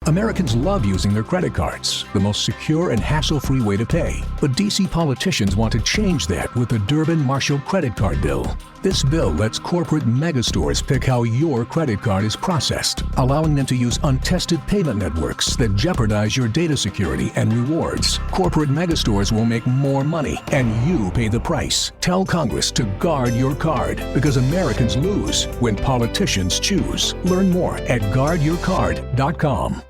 Americans love using their credit cards, the most secure and hassle-free way to pay. But DC politicians want to change that with the Durbin-Marshall credit card bill. This bill lets corporate megastores pick how your credit card is processed, allowing them to use untested payment networks that jeopardize your data security and rewards. Corporate megastores will make more money, and you pay the price. Tell Congress to guard your card, because Americans lose when politicians choose. Learn more at guardyourcard.com.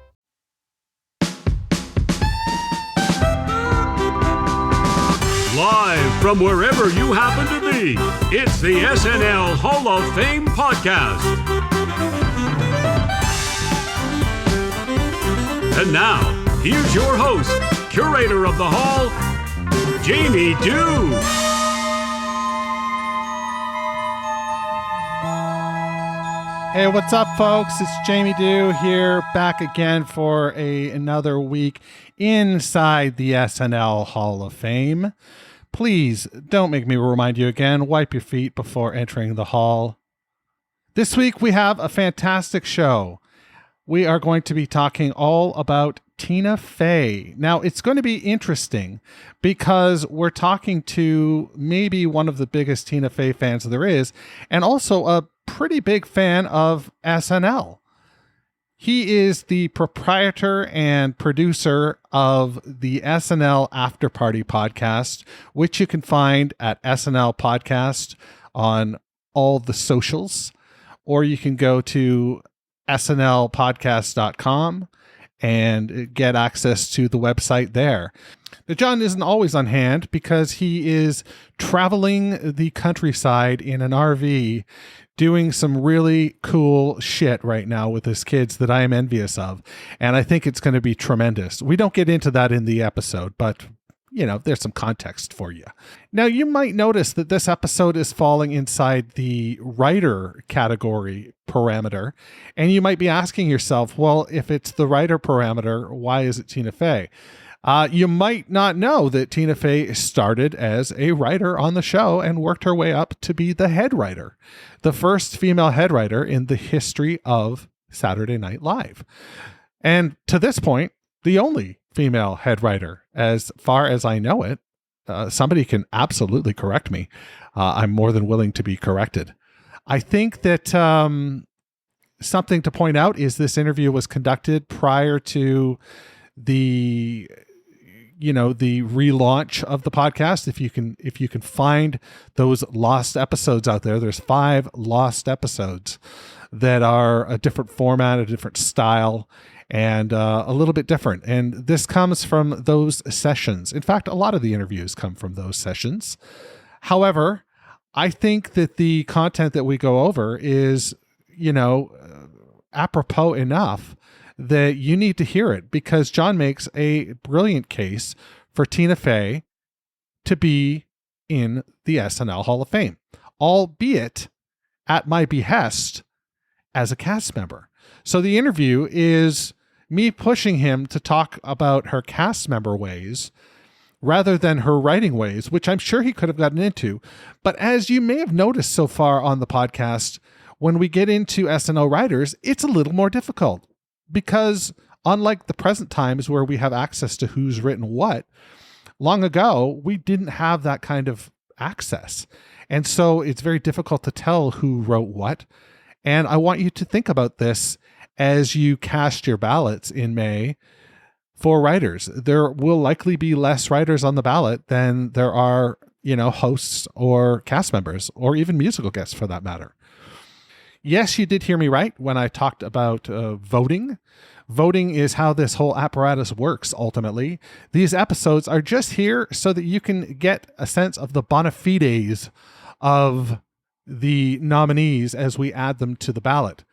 Live from wherever you happen to be, it's the SNL Hall of Fame podcast. And now, here's your host, curator of the Hall, Jamie Dew. Hey, what's up, folks? It's Jamie Dew here, back again for another week inside the SNL Hall of Fame. Please don't make me remind you again, wipe your feet before entering the hall. This week we have a fantastic show. We are going to be talking all about Tina Fey. Now, it's going to be interesting because we're talking to maybe one of the biggest Tina Fey fans there is, and also a pretty big fan of SNL. He is the proprietor and producer of the SNL Afterparty podcast, which you can find at SNL Podcast on all the socials, or you can go to snlpodcast.com and get access to the website there. Now, John isn't always on hand because he is traveling the countryside in an RV doing some really cool shit right now with his kids that I am envious of. And I think it's going to be tremendous. We don't get into that in the episode, but you know, there's some context for you. Now, you might notice that this episode is falling inside the writer category parameter. And you might be asking yourself, well, if it's the writer parameter, why is it Tina Fey? You might not know that Tina Fey started as a writer on the show and worked her way up to be the head writer, the first female head writer in the history of Saturday Night Live. And to this point, the only female head writer, as far as I know it. Somebody can absolutely correct me. I'm more than willing to be corrected. I think that something to point out is this interview was conducted prior to the relaunch of the podcast. If you can find those lost episodes out there, there's 5 lost episodes that are a different format, a different style, and a little bit different. And this comes from those sessions. In fact, a lot of the interviews come from those sessions. However, I think that the content that we go over is, apropos enough that you need to hear it, because John makes a brilliant case for Tina Fey to be in the SNL Hall of Fame, albeit at my behest as a cast member. So the interview is me pushing him to talk about her cast member ways rather than her writing ways, which I'm sure he could have gotten into. But as you may have noticed so far on the podcast, when we get into SNL writers, it's a little more difficult. Because unlike the present times where we have access to who's written what, long ago, we didn't have that kind of access. And so it's very difficult to tell who wrote what. And I want you to think about this as you cast your ballots in May for writers. There will likely be less writers on the ballot than there are, hosts or cast members, or even musical guests for that matter. Yes, you did hear me right when I talked about voting. Voting is how this whole apparatus works, ultimately. These episodes are just here so that you can get a sense of the bona fides of the nominees as we add them to the ballot.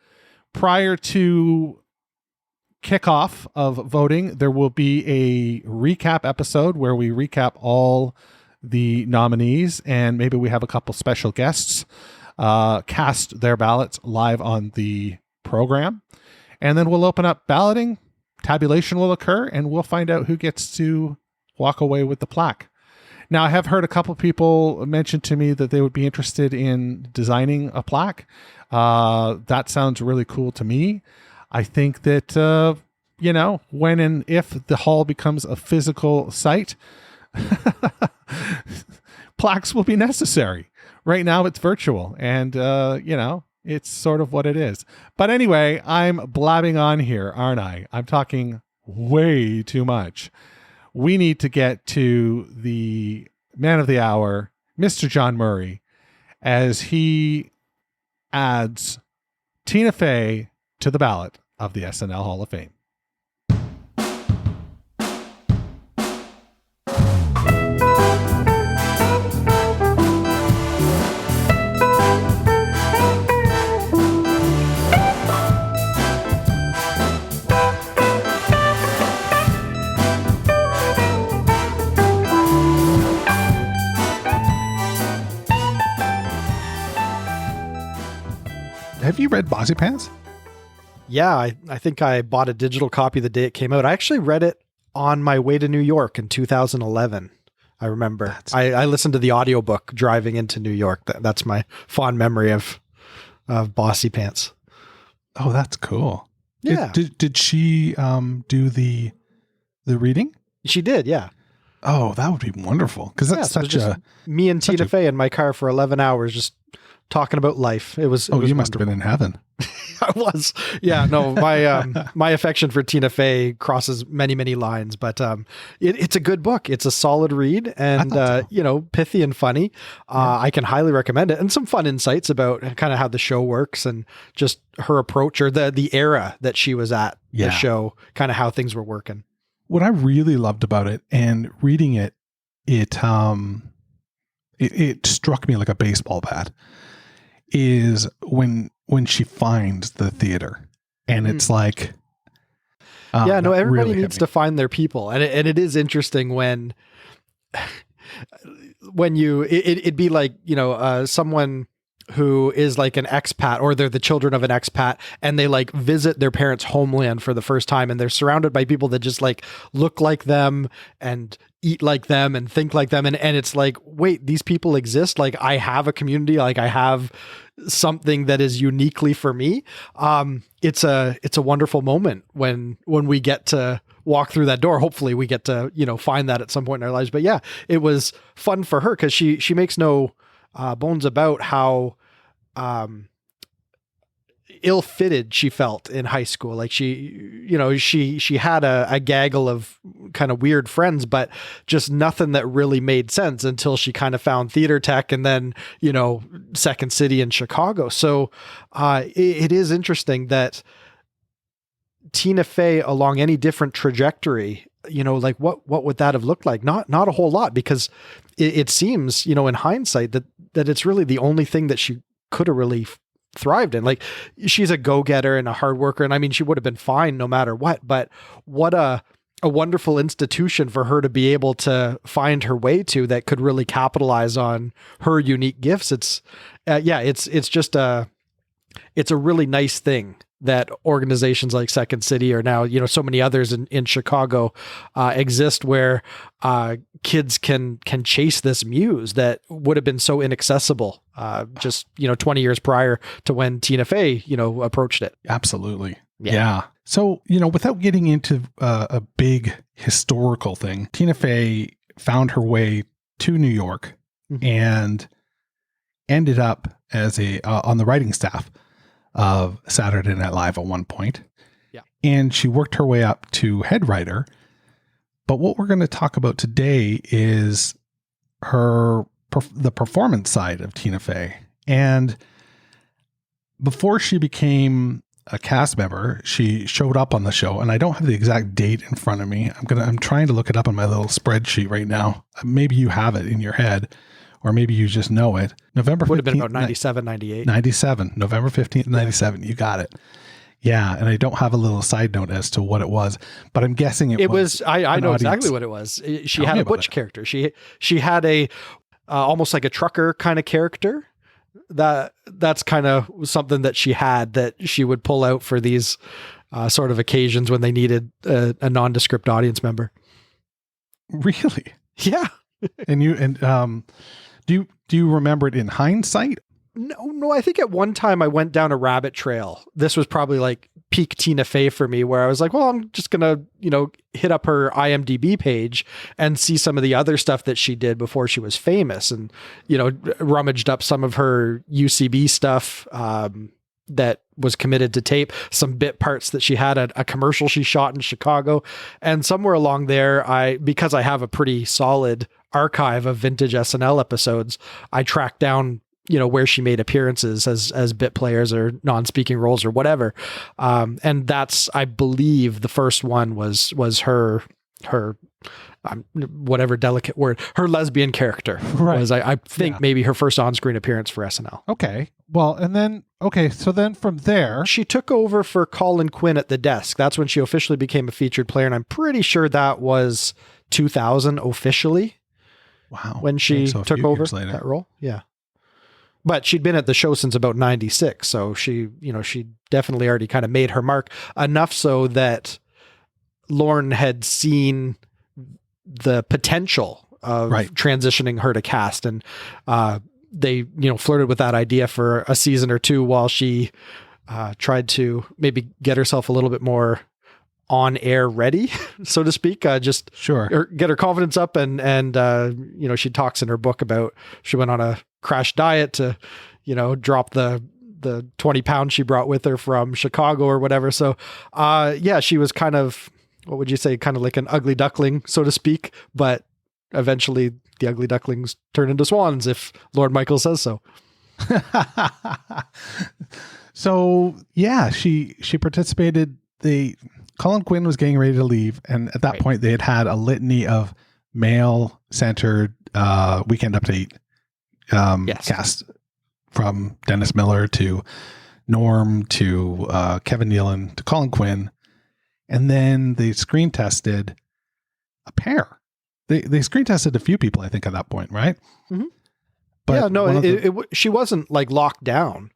Prior to kickoff of voting, there will be a recap episode where we recap all the nominees, and maybe we have a couple special guests cast their ballots live on the program. And then we'll open up balloting, tabulation will occur, and we'll find out who gets to walk away with the plaque. Now, I have heard a couple people mention to me that they would be interested in designing a plaque. That sounds really cool to me. I think that you know, when and if the hall becomes a physical site, plaques will be necessary. Right now it's virtual, and, you know, it's sort of what it is. But anyway, I'm blabbing on here, aren't I? I'm talking way too much. We need to get to the man of the hour, Mr. John Murray, as he adds Tina Fey to the ballot of the SNL Hall of Fame. Have you read Bossy Pants? Yeah, I think I bought a digital copy the day it came out. I actually read it on my way to New York in 2011. I remember. I listened to the audiobook driving into New York. That's my fond memory of Bossy Pants. Oh, that's cool. Yeah. Did she do the reading? She did, yeah. Oh, that would be wonderful. Because that's such a... Me and Tina Fey in my car for 11 hours just talking about life. It was you must have been in heaven. I was. Yeah, no, my affection for Tina Fey crosses many, many lines, but it's a good book. It's a solid read and, you know, pithy and funny. I can highly recommend it, and some fun insights about kind of how the show works and just her approach or the era that she was at the show, kind of how things were working. What I really loved about it and reading it, it struck me like a baseball bat, is when she finds the theater, and it's like, everybody really needs to find their people. And it is interesting when it'd be like, you know, someone who is like an expat, or they're the children of an expat, and they like visit their parents' homeland for the first time, and they're surrounded by people that just like look like them and eat like them and think like them. And it's like, wait, these people exist. Like, I have a community, like I have something that is uniquely for me. It's a wonderful moment when we get to walk through that door. Hopefully we get to, you know, find that at some point in our lives. But yeah, it was fun for her, because she makes no bones about how ill-fitted she felt in high school. Like she had a gaggle of kind of weird friends, but just nothing that really made sense until she kind of found theater tech, and then, you know, Second City in Chicago. So it is interesting that Tina Fey, along any different trajectory, you know, like what would that have looked like? Not a whole lot, because it seems, you know, in hindsight that it's really the only thing that she could have really thrived in. Like, she's a go-getter and a hard worker, and I mean, she would have been fine no matter what, but what a wonderful institution for her to be able to find her way to that could really capitalize on her unique gifts. It's just it's a really nice thing that organizations like Second City, or now, you know, so many others in Chicago exist, where kids can chase this muse that would have been so inaccessible just, you know, 20 years prior to when Tina Fey, you know, approached it. Absolutely. Yeah. So, you know, without getting into a big historical thing, Tina Fey found her way to New York and ended up as on the writing staff of Saturday Night Live at one point. Yeah. And she worked her way up to head writer. But what we're going to talk about today is the performance side of Tina Fey. And before she became a cast member, she showed up on the show, and I don't have the exact date in front of me. I'm trying to look it up on my little spreadsheet right now. Maybe you have it in your head, or maybe you just know it. November 15th. Would have been about 97, 98. 97, November 15th, 97. You got it. Yeah. And I don't have a little side note as to what it was, but I'm guessing it was. I know exactly what it was. She had a butch character. She had a almost like a trucker kind of character. That's kind of something that she had, that she would pull out for these sort of occasions when they needed a nondescript audience member. Really? Yeah. Do you remember it in hindsight? No, I think at one time I went down a rabbit trail. This was probably like peak Tina Fey for me, where I was like, well, I'm just going to, hit up her IMDb page and see some of the other stuff that she did before she was famous, and, rummaged up some of her UCB stuff that was committed to tape, some bit parts that she had, a commercial she shot in Chicago. And somewhere along there, because I have a pretty solid archive of vintage SNL episodes, I tracked down where she made appearances as bit players or non-speaking roles or whatever. And that's, I believe the first one was her whatever delicate word, her lesbian character, right. was, I think maybe her first on-screen appearance for SNL. Okay. Well, so then from there, she took over for Colin Quinn at the desk. That's when she officially became a featured player. And I'm pretty sure that was 2000 officially. Wow. When she took over that role. Yeah. But she'd been at the show since about 96. So she definitely already kind of made her mark, enough so that Lorne had seen the potential of transitioning her to cast. And they, flirted with that idea for a season or two while she tried to maybe get herself a little bit more on air ready, so to speak, just get her confidence up. And she talks in her book about, she went on a crash diet to, drop the 20 pounds she brought with her from Chicago or whatever. So, she was kind of, what would you say? Kind of like an ugly duckling, so to speak, but eventually the ugly ducklings turn into swans if Lord Michael says so. So yeah, she participated. Colin Quinn was getting ready to leave, and at that point they had a litany of male-centered Weekend Update cast, from Dennis Miller to Norm to Kevin Nealon to Colin Quinn, and then they screen tested a pair. They screen tested a few people, I think, at that point, right? Mm-hmm. But she wasn't like locked down.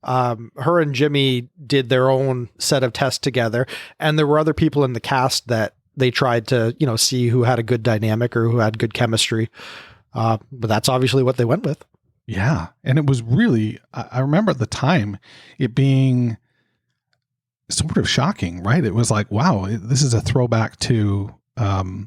Her and Jimmy did their own set of tests together, and there were other people in the cast that they tried to, see who had a good dynamic or who had good chemistry. But that's obviously what they went with. Yeah. And it was really, I remember at the time it being sort of shocking, right? It was like, wow, this is a throwback to the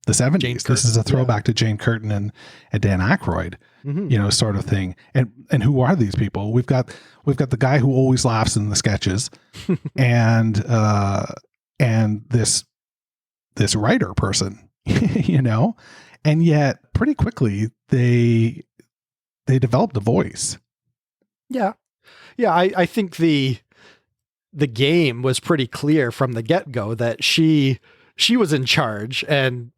70s. This is a throwback to Jane Curtin and Dan Aykroyd. Mm-hmm. Sort of thing. And who are these people? We've got the guy who always laughs in the sketches, and this writer person, and yet pretty quickly they developed a voice. Yeah. Yeah. I think the game was pretty clear from the get-go that she was in charge, and,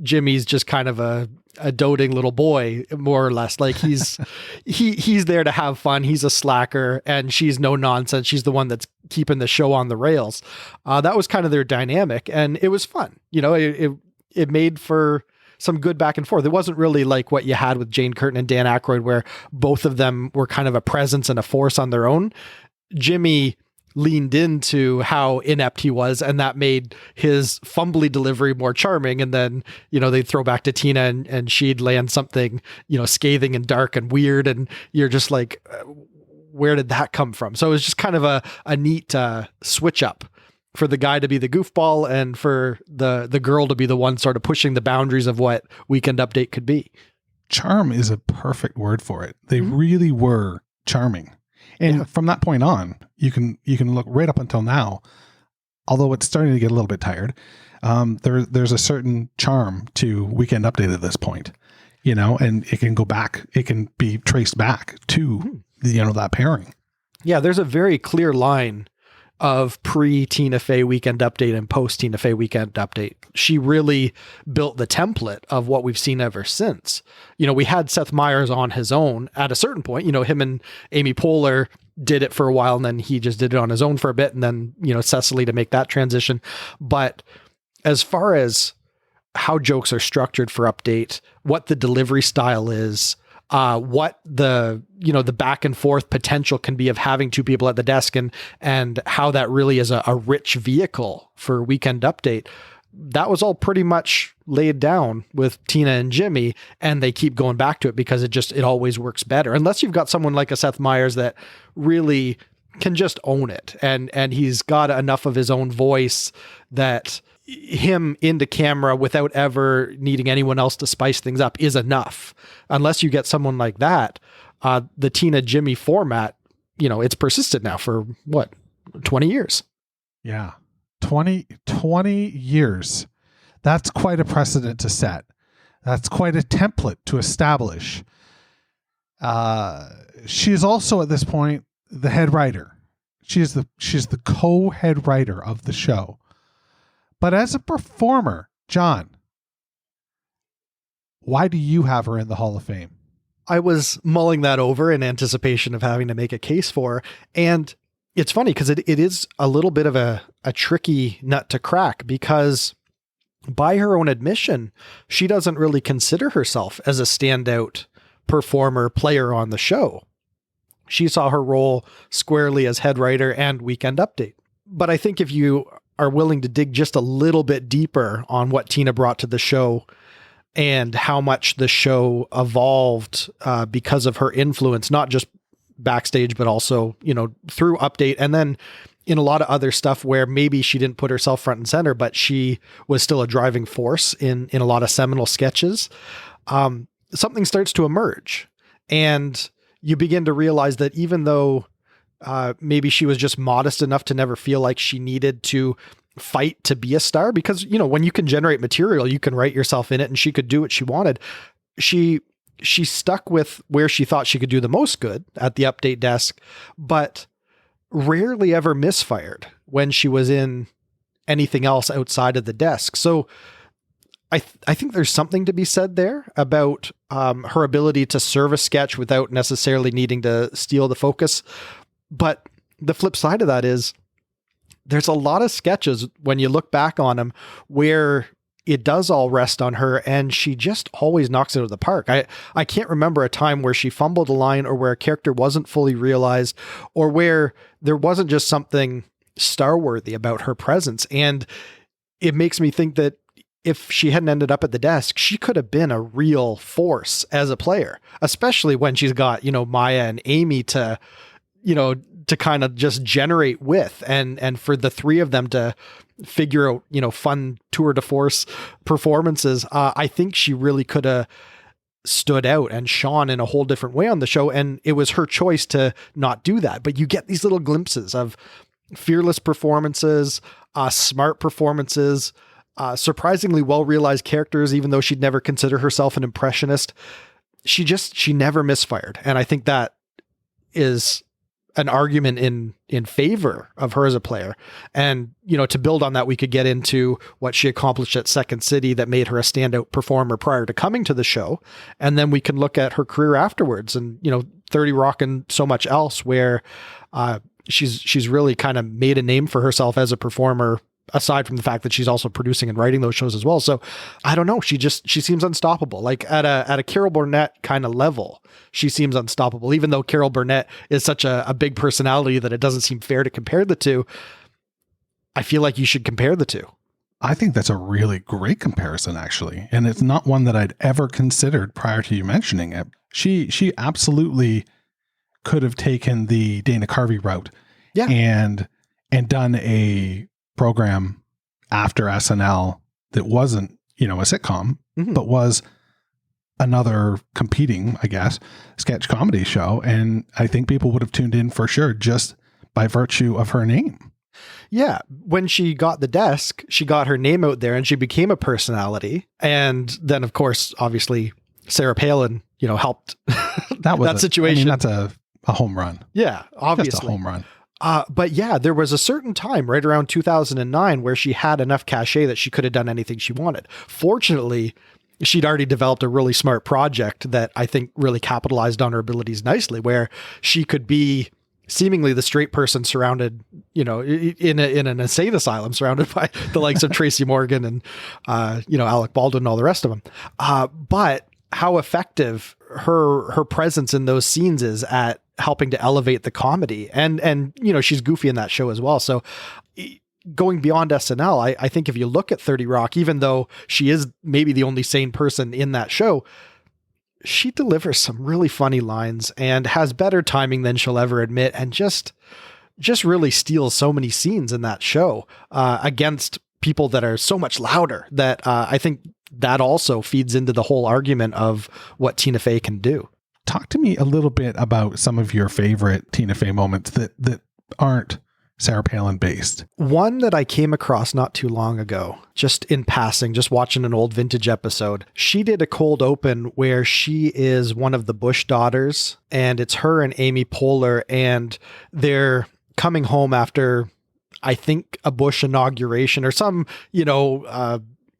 Jimmy's just kind of a doting little boy, more or less. Like he's there to have fun. He's a slacker, and she's no nonsense. She's the one that's keeping the show on the rails. That was kind of their dynamic, and it was fun. It made for some good back and forth. It wasn't really like what you had with Jane Curtin and Dan Aykroyd, where both of them were kind of a presence and a force on their own. Jimmy leaned into how inept he was, and that made his fumbly delivery more charming. And then, they'd throw back to Tina and she'd land something, scathing and dark and weird. And you're just like, where did that come from? So it was just kind of a neat switch up for the guy to be the goofball and for the girl to be the one sort of pushing the boundaries of what Weekend Update could be. Charm is a perfect word for it. They really were charming. And from that point on, you can look right up until now, although it's starting to get a little bit tired. There's a certain charm to Weekend Update at this point, and it can go back. It can be traced back to that pairing. Yeah, there's a very clear line of pre-Tina Fey Weekend Update and post-Tina Fey Weekend Update. She really built the template of what we've seen ever since. We had Seth Meyers on his own at a certain point. Him and Amy Poehler did it for a while, and then he just did it on his own for a bit, and then, Cecily to make that transition. But as far as how jokes are structured for Update, what the delivery style is, what the back and forth potential can be of having two people at the desk, and how that really is a rich vehicle for Weekend Update. That was all pretty much laid down with Tina and Jimmy, and they keep going back to it because it always works better. Unless you've got someone like a Seth Meyers that really can just own it. And he's got enough of his own voice that him into camera without ever needing anyone else to spice things up is enough. Unless you get someone like that, the Tina Jimmy format, it's persisted now for 20 years. Yeah. 20 years. That's quite a precedent to set. That's quite a template to establish. She is also at this point the head writer. She's the co-head writer of the show. But as a performer, John, why do you have her in the Hall of Fame? I was mulling that over in anticipation of having to make a case for her. And it's funny because it is a little bit of a tricky nut to crack, because by her own admission, she doesn't really consider herself as a standout performer, player on the show. She saw her role squarely as head writer and Weekend Update. But I think if you are willing to dig just a little bit deeper on what Tina brought to the show and how much the show evolved because of her influence, not just backstage, but also, through Update, and then in a lot of other stuff where maybe she didn't put herself front and center, but she was still a driving force in a lot of seminal sketches, something starts to emerge. And you begin to realize that even though maybe she was just modest enough to never feel like she needed to fight to be a star, because, when you can generate material, you can write yourself in it, and she could do what she wanted. She stuck with where she thought she could do the most good at the Update desk, but rarely ever misfired when she was in anything else outside of the desk. So I think there's something to be said there about her ability to serve a sketch without necessarily needing to steal the focus. But the flip side of that is there's a lot of sketches when you look back on them where it does all rest on her, and she just always knocks it out of the park. I can't remember a time where she fumbled a line, or where a character wasn't fully realized, or where there wasn't just something star-worthy about her presence. And it makes me think that if she hadn't ended up at the desk, she could have been a real force as a player, especially when she's got, Maya and Amy to kind of just generate with, and for the three of them to figure out, fun tour de force performances. I think she really could have stood out and shone in a whole different way on the show. And it was her choice to not do that. But you get these little glimpses of fearless performances, smart performances, surprisingly well-realized characters, even though she'd never consider herself an impressionist. She never misfired. And I think that is an argument in favor of her as a player. And, to build on that, we could get into what she accomplished at Second City that made her a standout performer prior to coming to the show. And then we can look at her career afterwards and, 30 Rock and so much else, where she's really kind of made a name for herself as a performer, aside from the fact that she's also producing and writing those shows as well. So I don't know. She seems unstoppable. Like at a Carol Burnett kind of level, she seems unstoppable, even though Carol Burnett is such a big personality that it doesn't seem fair to compare the two. I feel like you should compare the two. I think that's a really great comparison, actually. And it's not one that I'd ever considered prior to you mentioning it. She absolutely could have taken the Dana Carvey route, and done a program after SNL that wasn't, a sitcom, but was another competing, I guess, sketch comedy show. And I think people would have tuned in for sure, just by virtue of her name. Yeah. When she got the desk, she got her name out there and she became a personality. And then, of course, obviously Sarah Palin, helped that situation. That's a home run. Yeah, obviously. Just a home run. But yeah, there was a certain time right around 2009 where she had enough cachet that she could have done anything she wanted. Fortunately, she'd already developed a really smart project that I think really capitalized on her abilities nicely, where she could be seemingly the straight person surrounded, in an insane asylum, surrounded by the likes of Tracy Morgan and, Alec Baldwin and all the rest of them. But how effective her presence in those scenes is at helping to elevate the comedy. And she's goofy in that show as well. So going beyond SNL, I think if you look at 30 Rock, even though she is maybe the only sane person in that show, she delivers some really funny lines and has better timing than she'll ever admit, and just just really steals so many scenes in that show against people that are so much louder that I think that also feeds into the whole argument of what Tina Fey can do. Talk to me a little bit about some of your favorite Tina Fey moments that aren't Sarah Palin based. One that I came across not too long ago, just in passing, just watching an old vintage episode. She did a cold open where she is one of the Bush daughters, and it's her and Amy Poehler, and they're coming home after, I think, a Bush inauguration or some,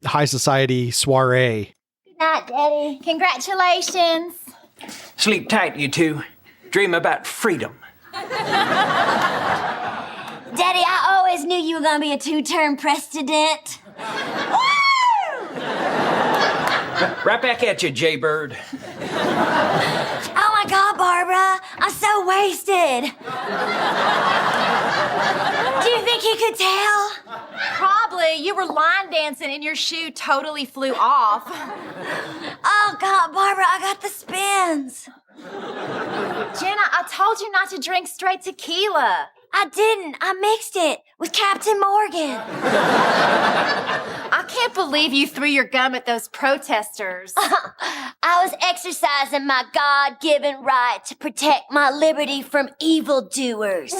high society soiree. Good night, Daddy. Congratulations. Sleep tight, you two. Dream about freedom. Daddy, I always knew you were going to be a 2-term president. Woo! Right back at you, Jaybird. Oh my God, Barbara. I'm so wasted. Do you think he could tell? Probably. You were line dancing and your shoe totally flew off. Oh God, Barbara, I got the spins. Jenna, I told you not to drink straight tequila. I didn't. I mixed it with Captain Morgan. I can't believe you threw your gum at those protesters. I was exercising my God-given right to protect my liberty from evildoers.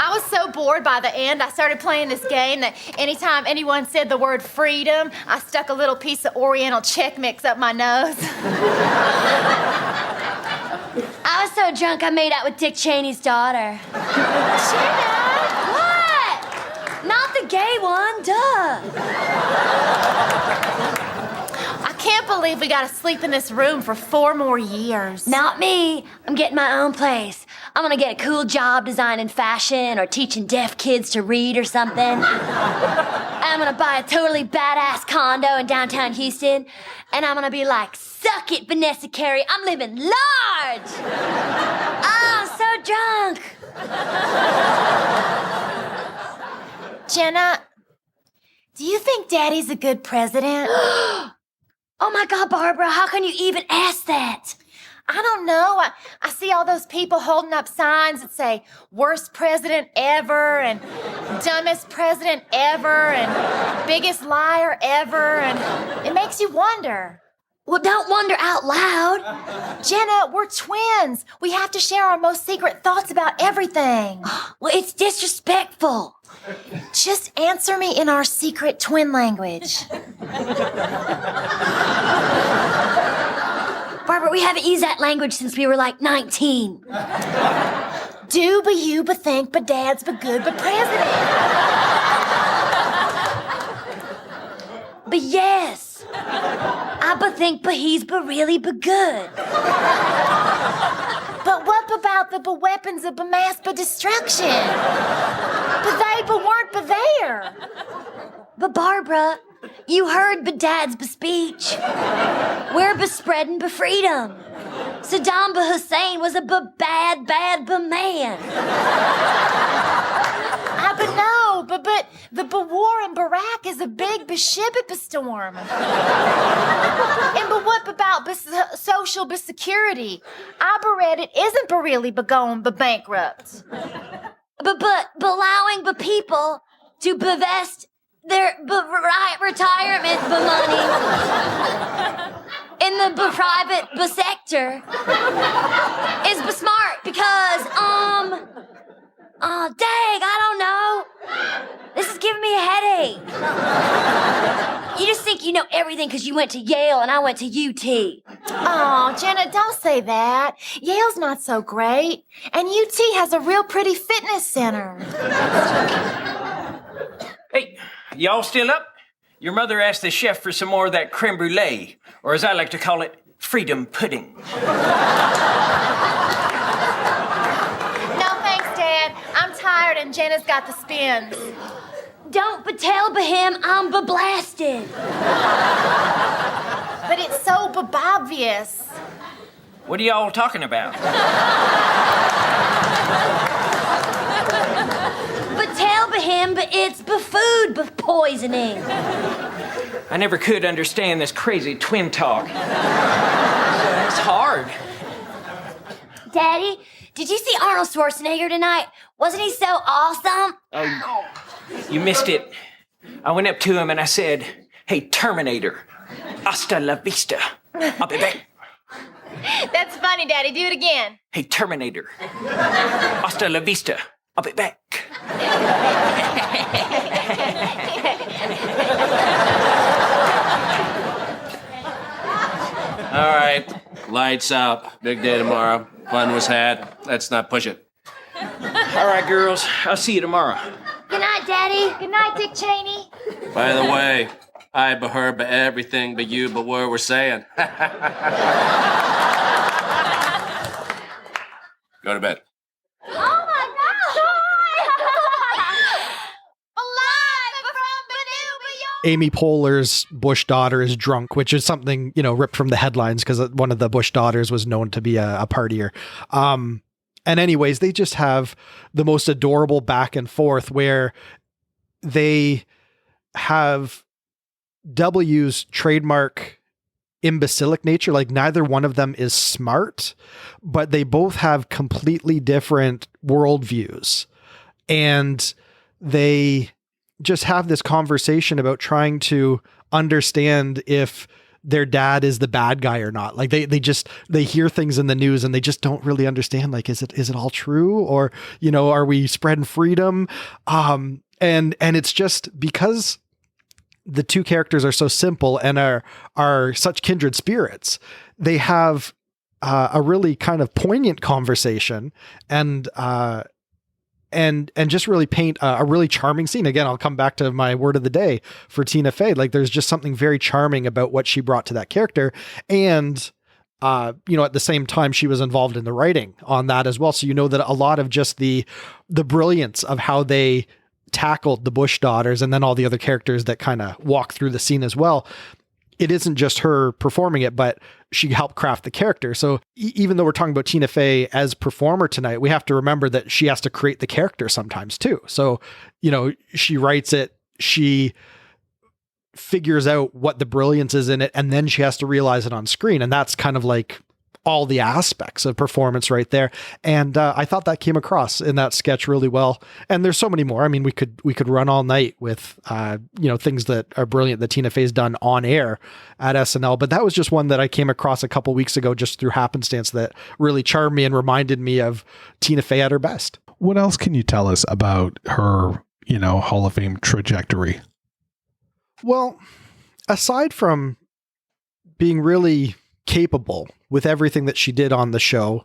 I was so bored by the end, I started playing this game that anytime anyone said the word freedom, I stuck a little piece of Oriental Chex Mix up my nose. I was so drunk I made out with Dick Cheney's daughter. Jenna! What? Not the gay one, duh. I can't believe we gotta sleep in this room for 4 more years. Not me. I'm getting my own place. I'm gonna get a cool job designing fashion or teaching deaf kids to read or something. I'm gonna buy a totally badass condo in downtown Houston, and I'm gonna be like, suck it, Vanessa Carey, I'm living large! Oh, I'm so drunk. Jenna, do you think Daddy's a good president? Oh my God, Barbara, how can you even ask that? I don't know. I see all those people holding up signs that say, worst president ever, and dumbest president ever, and biggest liar ever, and it makes you wonder. Well, don't wonder out loud. Jenna, we're twins. We have to share our most secret thoughts about everything. Well, it's disrespectful. Just answer me in our secret twin language. Barbara, we haven't used that language since we were like 19. Do but you but think but dads but good but president. But yes. I but think but he's but really but good. But what about the weapons of mass destruction? But they but weren't but there. But Barbara, you heard but dad's but speech. We're but spreading but freedom. Saddam but Hussein was a but bad but man. I but no, but the war in Iraq is a big beshibit storm. And but what about social security? I read it isn't but really going but bankrupt. But allowing but people to bevest their retirement money in the private sector is smart because dang, I don't know. This is giving me a headache. You just think you know everything because you went to Yale and I went to UT. Oh, Jenna, don't say that. Yale's not so great. And UT has a real pretty fitness center. Hey, y'all still up? Your mother asked the chef for some more of that creme brulee, or as I like to call it, freedom pudding. No thanks, Dad. I'm tired and Jenna's got the spins. Don't but tell but him I'm but blasted. But it's so obvious. What are y'all talking about? But tell but him but it's but food but poisoning. I never could understand this crazy twin talk. It's hard. Daddy, did you see Arnold Schwarzenegger tonight? Wasn't he so awesome? Oh, you missed it. I went up to him and I said, "Hey, Terminator, hasta la vista. I'll be back." That's funny, Daddy. Do it again. "Hey, Terminator, hasta la vista. I'll be back." All right, lights out. Big day tomorrow. Fun was had. Let's not push it. All right, girls. I'll see you tomorrow. Good night, Daddy. Good night, Dick Cheney. By the way, I but her but everything but you but what we're saying. Go to bed. Oh my God! Amy Poehler's Bush daughter is drunk, which is something, ripped from the headlines because one of the Bush daughters was known to be a partier. And anyways, they just have the most adorable back and forth where they have W's trademark imbecilic nature. Like neither one of them is smart, but they both have completely different worldviews. And they just have this conversation about trying to understand if their dad is the bad guy or not. Like they hear things in the news and they just don't really understand. Like, is it all true? Or, are we spreading freedom? And it's just because the two characters are so simple and are such kindred spirits. They have a really kind of poignant conversation and just really paint a really charming scene. Again, I'll come back to my word of the day for Tina Fey. Like there's just something very charming about what she brought to that character. And, at the same time, she was involved in the writing on that as well. So, that a lot of just the brilliance of how they tackled the Bush daughters and then all the other characters that kind of walk through the scene as well. It isn't just her performing it, but she helped craft the character. So even though we're talking about Tina Fey as performer tonight, we have to remember that she has to create the character sometimes too. So, she writes it, she figures out what the brilliance is in it, and then she has to realize it on screen. And that's kind of like all the aspects of performance right there. And I thought that came across in that sketch really well. And there's so many more. I mean, we could run all night with, things that are brilliant that Tina Fey's done on air at SNL. But that was just one that I came across a couple weeks ago, just through happenstance, that really charmed me and reminded me of Tina Fey at her best. What else can you tell us about her, Hall of Fame trajectory? Well, aside from being really capable with everything that she did on the show,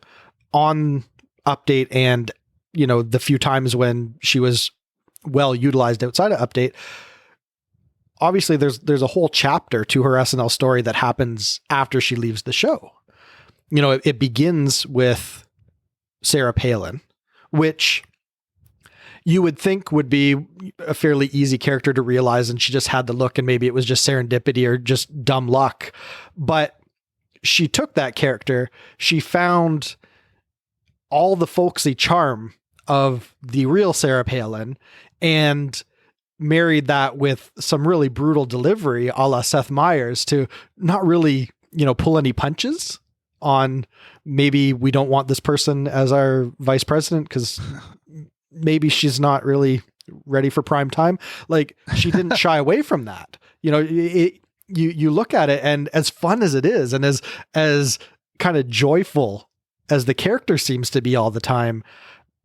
on Update, and the few times when she was well utilized outside of Update, obviously there's a whole chapter to her SNL story that happens after she leaves the show. It begins with Sarah Palin, which you would think would be a fairly easy character to realize, and she just had the look, and maybe it was just serendipity or just dumb luck. But she took that character, she found all the folksy charm of the real Sarah Palin and married that with some really brutal delivery a la Seth Meyers to not really, pull any punches on maybe we don't want this person as our vice president because maybe she's not really ready for prime time. Like she didn't shy away from that. You look at it, and as fun as it is, and as kind of joyful as the character seems to be all the time,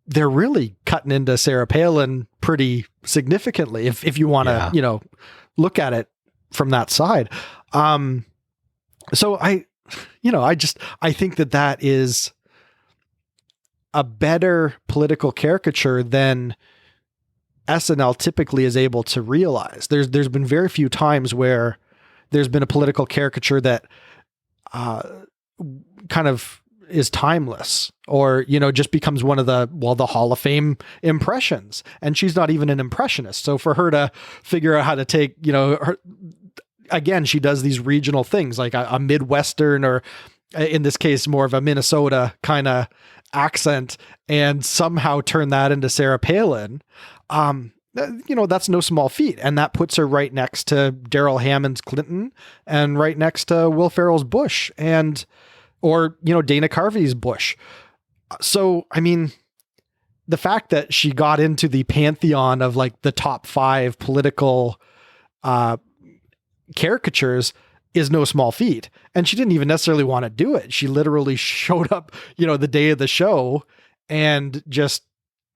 they're really cutting into Sarah Palin pretty significantly if you want to, look at it from that side. So I think that is a better political caricature than SNL typically is able to realize. There's been very few times where there's been a political caricature that kind of is timeless or, just becomes one of the Hall of Fame impressions. And she's not even an impressionist. So for her to figure out how to take, again, she does these regional things like a Midwestern, or in this case, more of a Minnesota kind of accent, and somehow turn that into Sarah Palin. That's no small feat. And that puts her right next to Daryl Hammond's Clinton and right next to Will Ferrell's Bush or Dana Carvey's Bush. So, I mean, the fact that she got into the pantheon of like the top 5 political caricatures is no small feat. And she didn't even necessarily want to do it. She literally showed up, the day of the show and just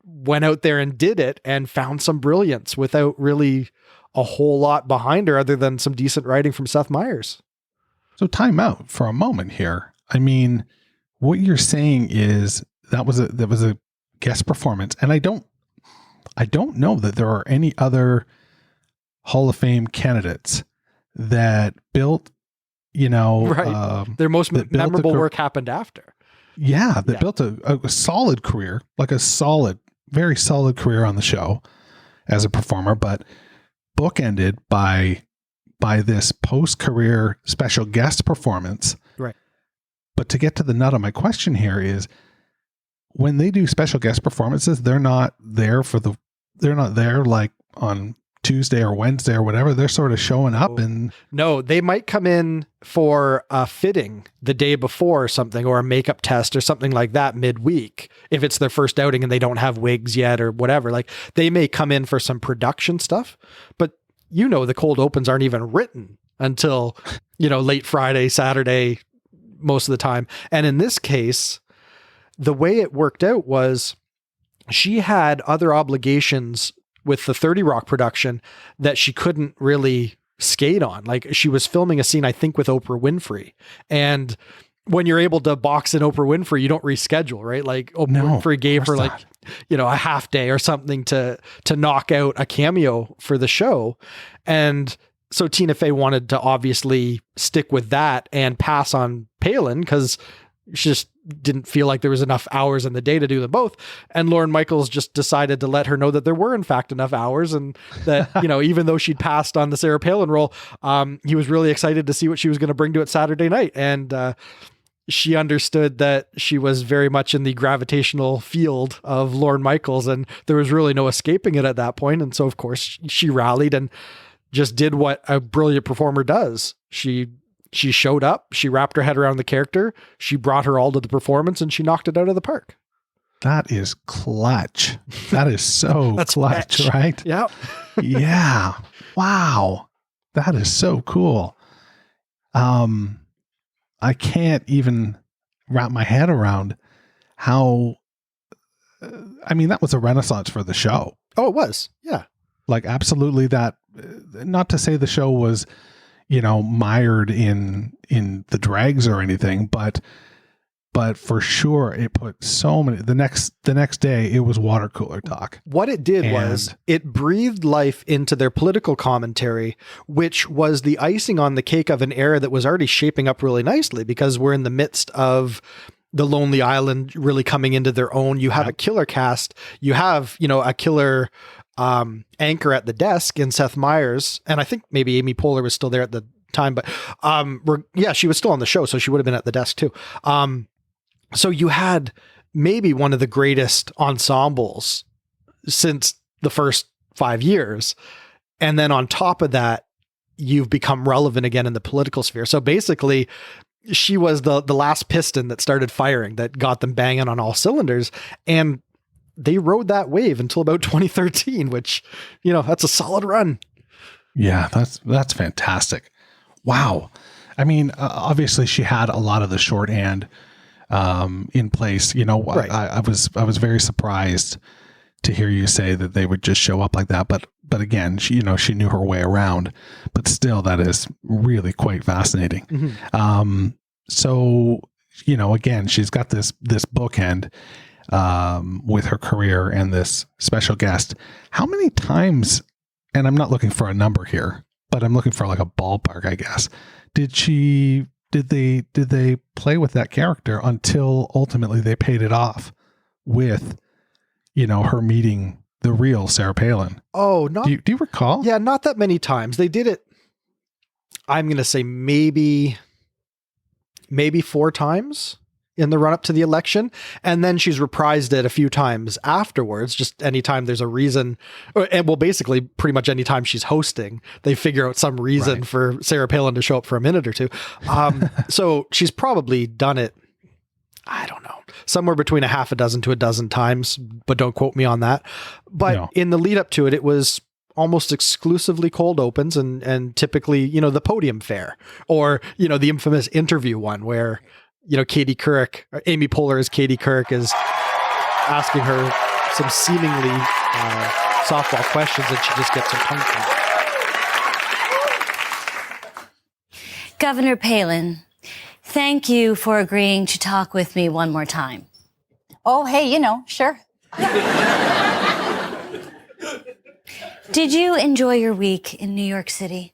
went out there and did it and found some brilliance without really a whole lot behind her other than some decent writing from Seth Meyers. So time out for a moment here. I mean, what you're saying is that was a guest performance. And I don't know that there are any other Hall of Fame candidates that built, their most memorable work happened after. Yeah. That built a solid career, like very solid career on the show as a performer, but bookended by this post-career special guest performance. Right. But to get to the nut of my question here is, when they do special guest performances, they're not there like on Tuesday or Wednesday or whatever. They're sort of showing up and no, they might come in for a fitting the day before or something, or a makeup test or something like that midweek. If it's their first outing and they don't have wigs yet or whatever, like they may come in for some production stuff, but the cold opens aren't even written until, late Friday, Saturday, most of the time. And in this case, the way it worked out was she had other obligations with the 30 Rock production that she couldn't really skate on. Like she was filming a scene, I think, with Oprah Winfrey. And when you're able to box in Oprah Winfrey, you don't reschedule, right? Like Oprah Winfrey gave her like, a half day or something to knock out a cameo for the show. And so Tina Fey wanted to obviously stick with that and pass on Palin because she just didn't feel like there was enough hours in the day to do them both. And Lorne Michaels just decided to let her know that there were in fact enough hours, and that, even though she'd passed on the Sarah Palin role, he was really excited to see what she was going to bring to it Saturday night. And she understood that she was very much in the gravitational field of Lorne Michaels, and there was really no escaping it at that point. And so of course she rallied and just did what a brilliant performer does. She showed up, she wrapped her head around the character, she brought her all to the performance, and she knocked it out of the park. That is clutch. That is so That's clutch, match. Right? Yeah. Yeah. Wow. That is so cool. I can't even wrap my head around how, that was a renaissance for the show. Oh, it was. Yeah. Like absolutely that, not to say the show was, mired in the dregs or anything, but for sure it put so many, the next day it was water cooler talk. What it did was it breathed life into their political commentary, which was the icing on the cake of an era that was already shaping up really nicely, because we're in the midst of the Lonely Island really coming into their own. You have a killer cast, you have, a killer anchor at the desk in Seth Meyers, and I think maybe Amy Poehler was still there at the time, but she was still on the show, so she would have been at the desk too. So you had maybe one of the greatest ensembles since the first 5 years, and then on top of that, you've become relevant again in the political sphere. So basically, she was the last piston that started firing, that got them banging on all cylinders, and they rode that wave until about 2013, which, that's a solid run. Yeah, that's fantastic. Wow. Obviously she had a lot of the shorthand in place. Right. I was very surprised to hear you say that they would just show up like that. But again, she knew her way around, but still that is really quite fascinating. Mm-hmm. So, again, she's got this bookend with her career and this special guest. How many times, and I'm not looking for a number here, but I'm looking for like a ballpark, I guess. Did they play with that character until ultimately they paid it off with, her meeting the real Sarah Palin? Oh, do you recall? Yeah, not that many times. They did it, I'm going to say maybe 4 times in the run up to the election. And then she's reprised it a few times afterwards, just anytime there's a reason, basically pretty much anytime she's hosting, they figure out some reason for Sarah Palin to show up for a minute or two. So she's probably done it, I don't know, somewhere between a half a dozen to a dozen times, but don't quote me on that. But in the lead up to it, it was almost exclusively cold opens and typically, the podium fare or, the infamous interview one where, Katie Couric, Amy Poehler as Katie Couric is asking her some seemingly softball questions and she just gets her tongue tied. Governor Palin, thank you for agreeing to talk with me one more time. Oh, hey, sure. Did you enjoy your week in New York City?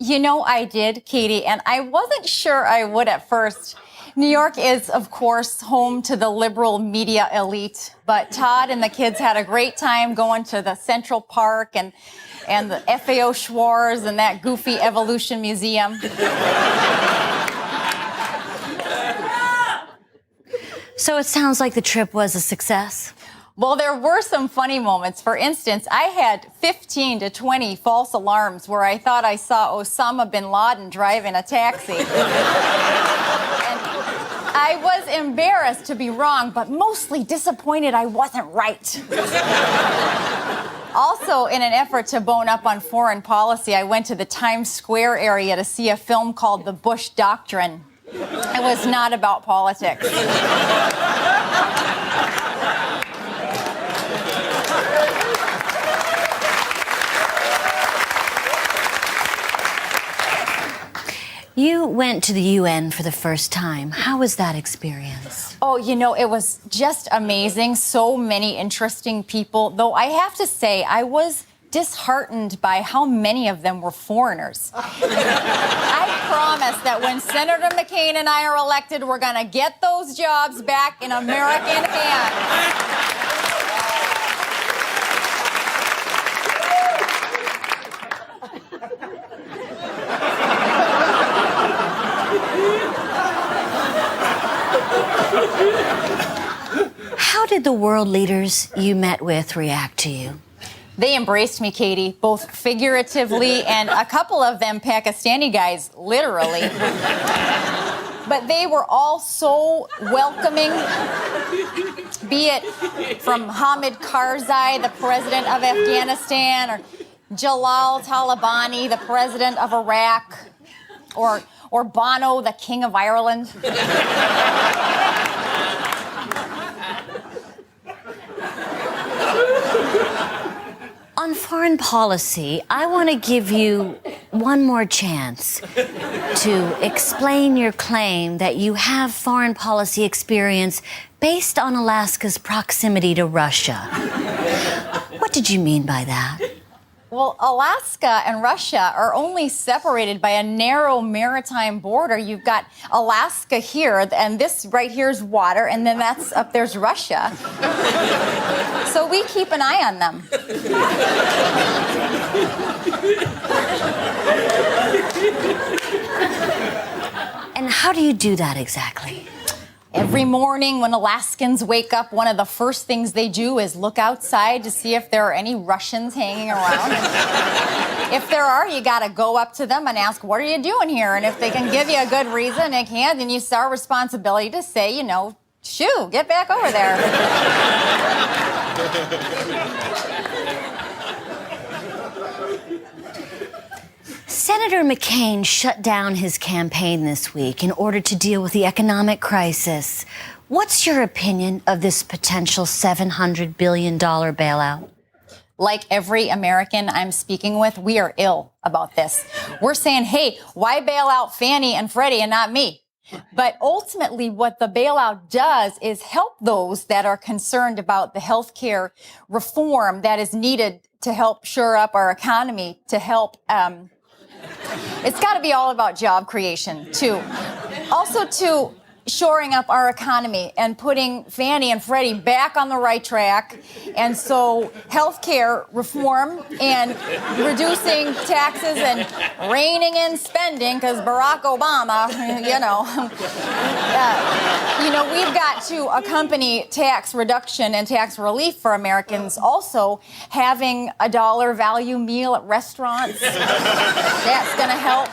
I did, Katie, and I wasn't sure I would at first. New York is, of course, home to the liberal media elite, but Todd and the kids had a great time going to the Central Park and the FAO Schwarz and that goofy Evolution Museum. So it sounds like the trip was a success. Well, there were some funny moments. For instance, I had 15 to 20 false alarms where I thought I saw Osama bin Laden driving a taxi. And I was embarrassed to be wrong, but mostly disappointed I wasn't right. Also, in an effort to bone up on foreign policy, I went to the Times Square area to see a film called The Bush Doctrine. It was not about politics. You went to the UN for the first time. How was that experience? Oh, it was just amazing. So many interesting people. Though I have to say, I was disheartened by how many of them were foreigners. I promise that when Senator McCain and I are elected, we're going to get those jobs back in American hands. How did the world leaders you met with react to you? They embraced me, Katie, both figuratively and a couple of them Pakistani guys, literally. But they were all so welcoming, be it from Hamid Karzai, the president of Afghanistan, or Jalal Talabani, the president of Iraq, or Bono, the king of Ireland. On foreign policy, I want to give you one more chance to explain your claim that you have foreign policy experience based on Alaska's proximity to Russia. What did you mean by that? Well, Alaska and Russia are only separated by a narrow maritime border. You've got Alaska here, and this right here is water, and then that's up there's Russia. So we keep an eye on them. And how do you do that exactly? Every morning when Alaskans wake up, one of the first things they do is look outside to see if there are any Russians hanging around. If there are, you got to go up to them and ask, what are you doing here? And if they can give you a good reason, they can, then it's our responsibility to say, shoo, get back over there. Senator McCain shut down his campaign this week in order to deal with the economic crisis. What's your opinion of this potential $700 billion bailout? Like every American I'm speaking with, we are ill about this. We're saying, hey, why bail out Fannie and Freddie and not me? But ultimately, what the bailout does is help those that are concerned about the health care reform that is needed to help shore up our economy, to help it's got to be all about job creation, too. Also, to shoring up our economy and putting Fannie and Freddie back on the right track. And so healthcare reform and reducing taxes and reining in spending, because Barack Obama, we've got to accompany tax reduction and tax relief for Americans. Also, having a $1 value meal at restaurants, that's going to help.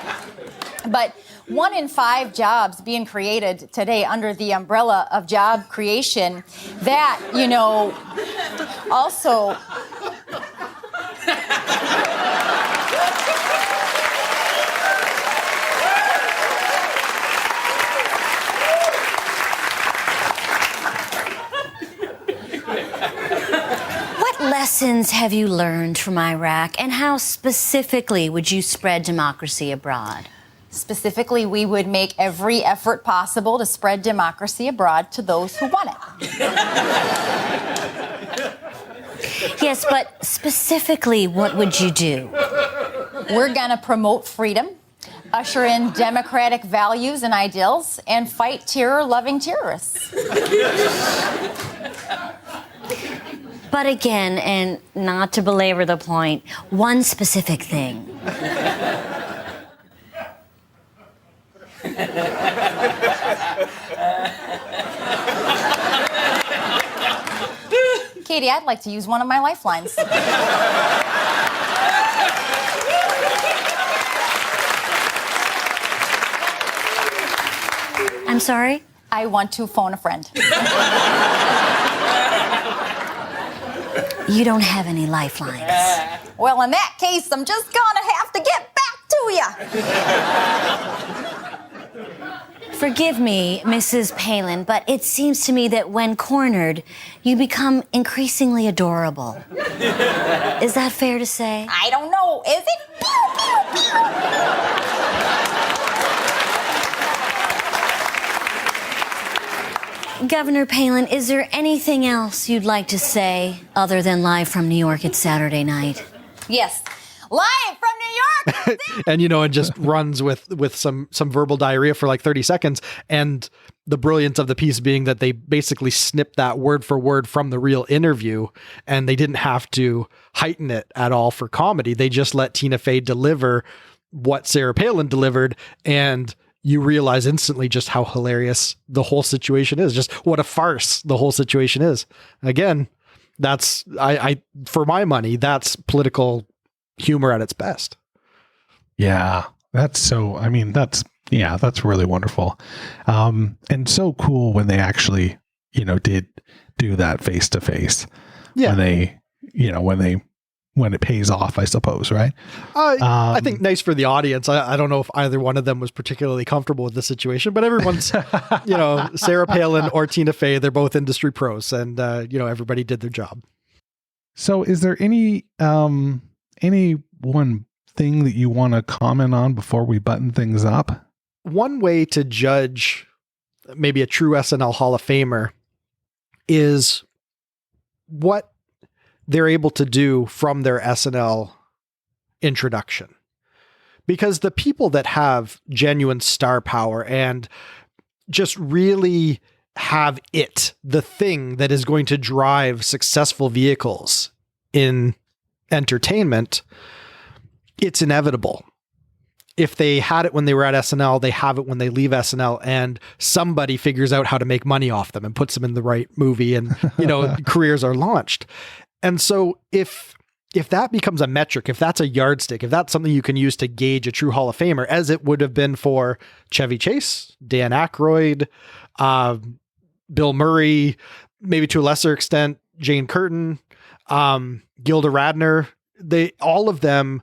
But 1 in 5 jobs being created today under the umbrella of job creation. That, also. What lessons have you learned from Iraq, and how specifically would you spread democracy abroad? Specifically, we would make every effort possible to spread democracy abroad to those who want it. Yes, but specifically, what would you do? We're going to promote freedom, usher in democratic values and ideals, and fight terror-loving terrorists. But again, and not to belabor the point, one specific thing. Katie, I'd like to use one of my lifelines. I'm sorry? I want to phone a friend. You don't have any lifelines. Well, in that case, I'm just gonna have to get back to you. Forgive me, Mrs. Palin, but it seems to me that when cornered, you become increasingly adorable. Is that fair to say? I don't know. Is it? Pew, pew, pew. Governor Palin, is there anything else you'd like to say other than live from New York at Saturday night? Yes. Live from New York. And it just runs with some verbal diarrhea for like 30 seconds. And the brilliance of the piece being that they basically snipped that word for word from the real interview, and they didn't have to heighten it at all for comedy. They just let Tina Fey deliver what Sarah Palin delivered, and you realize instantly just how hilarious the whole situation is, just what a farce the whole situation is. Again, that's I for my money, that's political humor at its best. Yeah, that's really wonderful. And so cool when they actually, did do that face to face. Yeah. When it pays off, I suppose, right? I think nice for the audience. I don't know if either one of them was particularly comfortable with the situation, but everyone's, Sarah Palin or Tina Fey, they're both industry pros, and everybody did their job. So is there any one thing that you want to comment on before we button things up? One way to judge maybe a true SNL Hall of Famer is what they're able to do from their SNL introduction. Because the people that have genuine star power and just really have the thing that is going to drive successful vehicles in entertainment, it's inevitable. If they had it when they were at SNL, they have it when they leave SNL, and somebody figures out how to make money off them and puts them in the right movie, and careers are launched. And so if that becomes a metric, if that's a yardstick, if that's something you can use to gauge a true Hall of Famer, as it would have been for Chevy Chase, Dan Aykroyd, Bill Murray, maybe to a lesser extent, Jane Curtin, Gilda Radner, all of them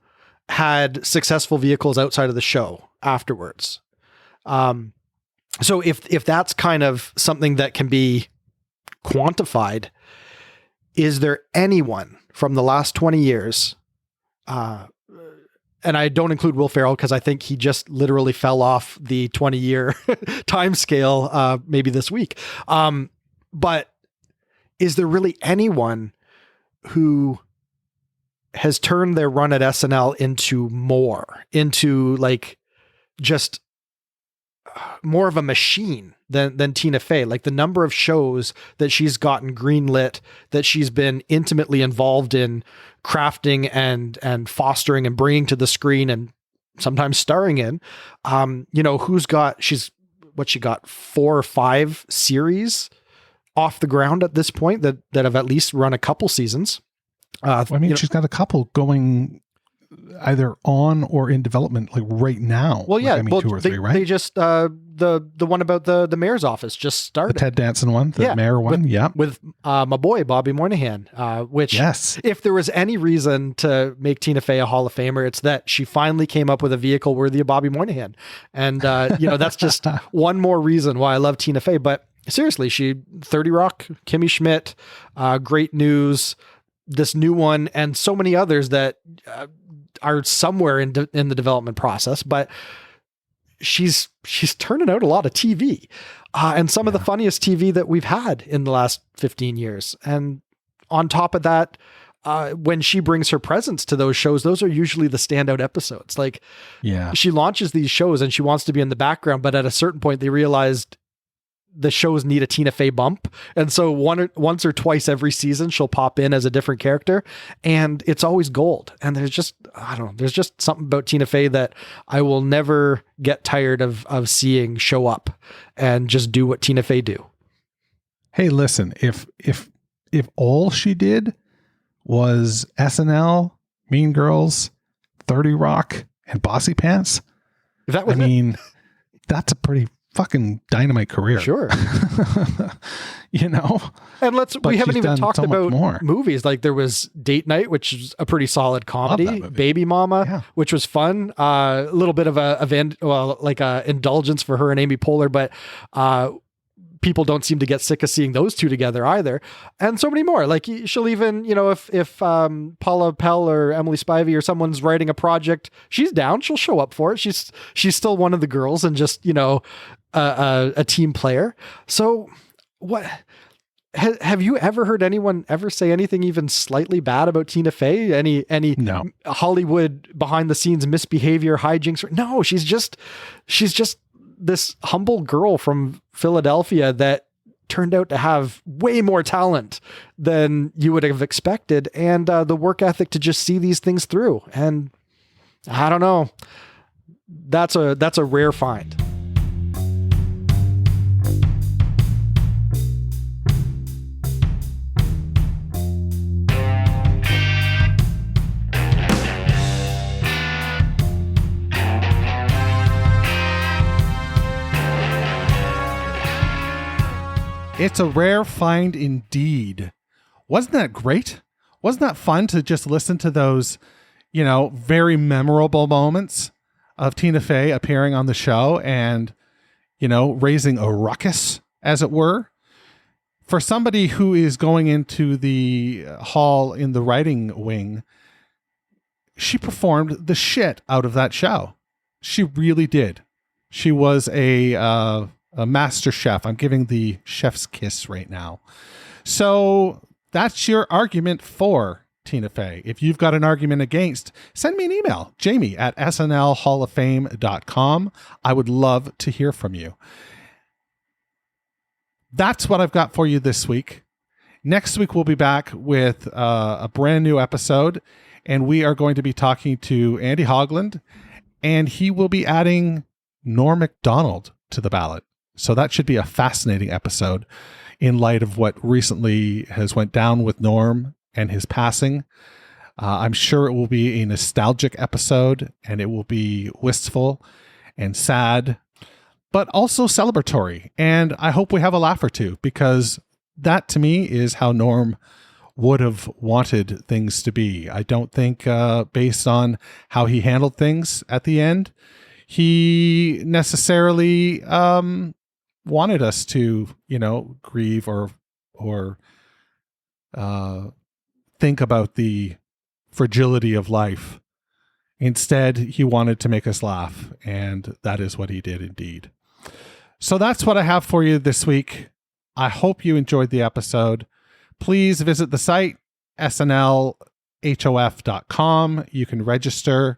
had successful vehicles outside of the show afterwards. So if that's kind of something that can be quantified, is there anyone from the last 20 years, and I don't include Will Ferrell because I think he just literally fell off the 20-year time scale maybe this week. But is there really anyone who has turned their run at SNL into like just more of a machine than Tina Fey? Like the number of shows that she's gotten greenlit, that she's been intimately involved in crafting and fostering and bringing to the screen and sometimes starring in, she got 4 or 5 series off the ground at this point that have at least run a couple seasons. She's got a couple going either on or in development like right now. Well, yeah, like, I mean, 2 or 3, right? They just the one about the mayor's office just started. The Ted Danson one, the mayor one, with my boy Bobby Moynihan. Which, if there was any reason to make Tina Fey a Hall of Famer, it's that she finally came up with a vehicle worthy of Bobby Moynihan, and that's just one more reason why I love Tina Fey. But seriously, 30 Rock, Kimmy Schmidt, Great News, this new one, and so many others that are somewhere in the development process. But she's turning out a lot of TV, and some of the funniest TV that we've had in the last 15 years. And on top of that, when she brings her presence to those shows, those are usually the standout episodes. Like, she launches these shows and she wants to be in the background, but at a certain point they realized the shows need a Tina Fey bump. And so once or twice every season, she'll pop in as a different character, and it's always gold. And there's just something about Tina Fey that I will never get tired of seeing show up and just do what Tina Fey do. Hey, listen, if all she did was SNL, Mean Girls, 30 Rock, and Bossy Pants, that's a pretty fucking dynamite career. Sure. And we haven't even talked about movies. Like, there was Date Night, which is a pretty solid comedy. Baby Mama, which was fun. A little bit of a indulgence for her and Amy Poehler, but people don't seem to get sick of seeing those two together either. And so many more. Like, she'll even, if Paula Pell or Emily Spivey or someone's writing a project, she's down. She'll show up for it. She's still one of the girls and just, a team player. So what have you ever heard anyone ever say anything even slightly bad about Tina Fey? Any Hollywood behind the scenes misbehavior, hijinks? No, she's just this humble girl from Philadelphia that turned out to have way more talent than you would have expected, and the work ethic to just see these things through. And I don't know, that's a rare find. It's a rare find indeed. Wasn't that great? Wasn't that fun to just listen to those, very memorable moments of Tina Fey appearing on the show and, raising a ruckus, as it were? For somebody who is going into the hall in the writing wing, she performed the shit out of that show. She really did. She was a master chef. I'm giving the chef's kiss right now. So that's your argument for Tina Fey. If you've got an argument against, send me an email, jamie@snlhalloffame.com. I would love to hear from you. That's what I've got for you this week. Next week, we'll be back with a brand new episode, and we are going to be talking to Andy Hogland, and he will be adding Norm Macdonald to the ballot. So that should be a fascinating episode in light of what recently has went down with Norm and his passing. I'm sure it will be a nostalgic episode, and it will be wistful and sad, but also celebratory. And I hope we have a laugh or two, because that to me is how Norm would have wanted things to be. I don't think based on how he handled things at the end, he necessarily wanted us to, grieve or think about the fragility of life. Instead, he wanted to make us laugh, and that is what he did indeed. So that's what I have for you this week. I hope you enjoyed the episode. Please visit the site, snlhof.com. You can register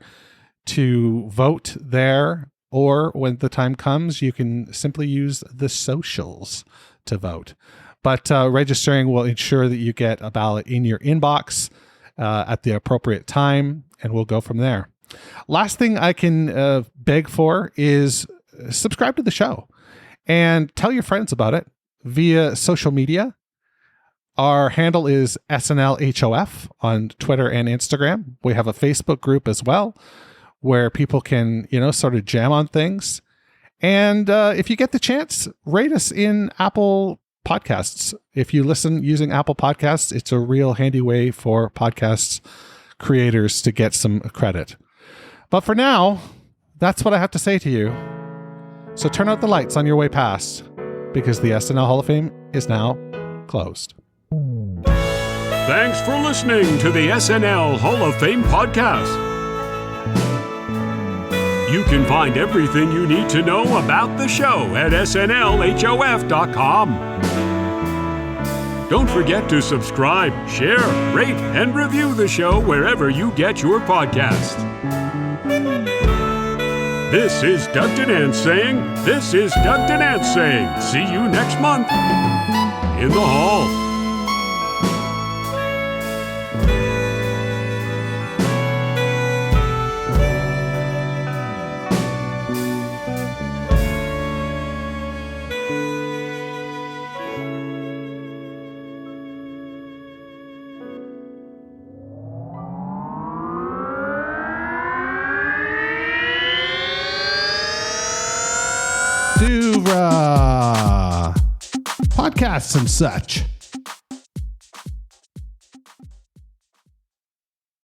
to vote there, or when the time comes, you can simply use the socials to vote. But registering will ensure that you get a ballot in your inbox at the appropriate time, and we'll go from there. Last thing I can beg for is subscribe to the show and tell your friends about it via social media. Our handle is SNLHOF on Twitter and Instagram. We have a Facebook group as well where people can, sort of jam on things. And if you get the chance, rate us in Apple Podcasts. If you listen using Apple Podcasts, it's a real handy way for podcast creators to get some credit. But for now, that's what I have to say to you. So turn out the lights on your way past, because the SNL Hall of Fame is now closed. Thanks for listening to the SNL Hall of Fame podcast. You can find everything you need to know about the show at snlhof.com. Don't forget to subscribe, share, rate, and review the show wherever you get your podcasts. This is Doug Denant saying, this is Doug Denant saying, see you next month in the hall. Podcasts and such.